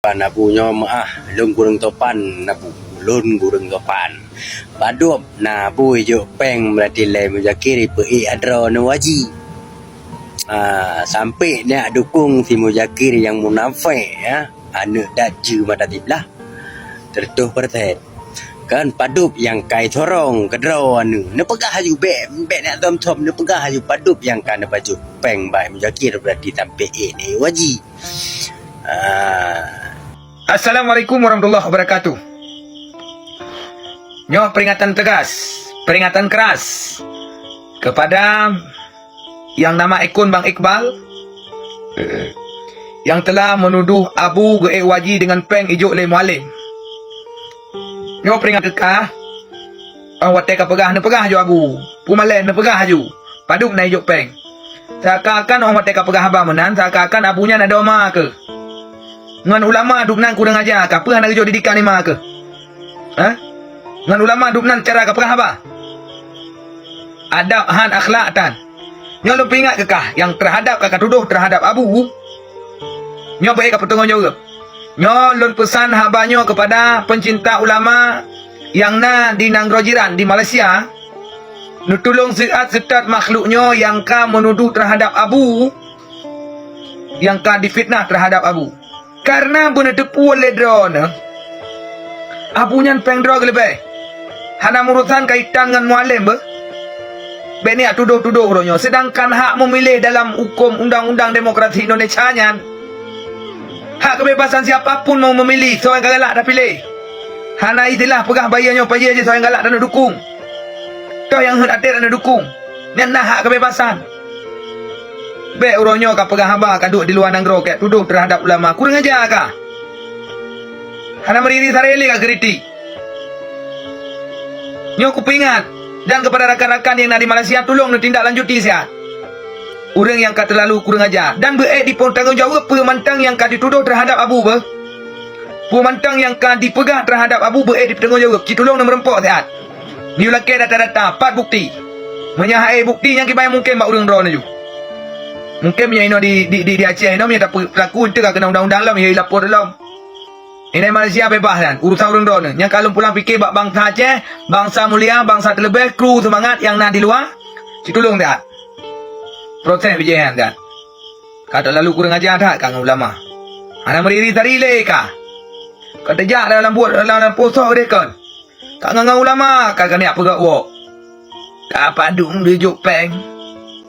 topan abu nyom lung gurung topan abu lun gurung topan padup na bu ijo peng berarti le mujakiri pe adro no waji sampai nak dukung si mujakir yang munafik ya anu daju mata tiblah tertuh pertet kan padup yang kai thorong kedro anu ne pegah haju be nak tom ne pegah haju padup yang kan baju peng bai mujakir berarti sampai ni waji. Assalamualaikum warahmatullahi wabarakatuh. Nyo peringatan tegas, peringatan keras kepada yang nama akun Bang Iqbal yang telah menuduh Abu Ge Waji dengan peng ijuk le mualim. Nyo peringat dekah awak teka pegah ne pegah jo Abu. Pumalen ne pegah ju. Padup na ijuk peng. Seakan-akan orang teka pegah abah menan, seakan-akan abunya nak doma ke. Ngan ulama duk nan kurang ajar ke? Apa nak jo didikan lima ke? Ha? Ngan ulama duk nan cara ke pegah abah? Adab han akhlak tan. Nyo lu peringat ke kah yang terhadap kakak tuduh terhadap Abu? Nyo baik ke petengah juga. Nyo lun pesan habanyo kepada pencinta ulama yang na di Nanggro Jiran di Malaysia, nutulung siat setat makhluknyo yang ka menuduh terhadap Abu, yang ka difitnah terhadap Abu. Karena benda depu oleh drone, Abu nyan peng drone lebih. Hana urusan kaitan dengan mualim be. Beni tuduh-tuduh ronyo. Sedangkan hak memilih dalam hukum undang-undang demokrasi Indonesia nyan, hak kebebasan siapapun mau memilih seorang galak dah pilih. Hana itilah pegah bayarnya pagi aja seorang galak dan dukung. Kau yang hendak ada dukung. Nyan nah hak kebebasan. Be uronyo ka pegah haba ka duk di luar Nanggro ke tuduh terhadap ulama. Kurang aja ka. Hana meriri sareli ka kritik. Nyo kupingat dan kepada rakan-rakan yang nak di Malaysia tolong tindak lanjuti sia. Orang yang kata lalu kurang ajar dan dipun tanggungjawab pemantang yang kah dituduh terhadap Abu be. Pemantang yang kah dipegang terhadap Abu be ditanggungjawab. Ki tolong nombor 4 sihat. Ni ulake data-data 4 bukti. Menyahai bukti yang kibaya mungkin bak urang drone ju. Mungkin punya ino di Aceh ino punya tak pelaku itu kena undang-undang lah punya lapor dalam. Ini Malaysia bebas kan urusan urang drone. Yang kalau pulang fikir bak bangsa Aceh, bangsa mulia, bangsa terlebih, kru semangat yang nak di luar, ci tolong tak. Proses bijayan kan. Kata lalu kurang ajar tak kang ulama. Ana meriri tarile ka. Kata jak dalam buat dalam poso dia kan. Kang ulama kagak ni apa gak wo. Ka padung dijuk peng.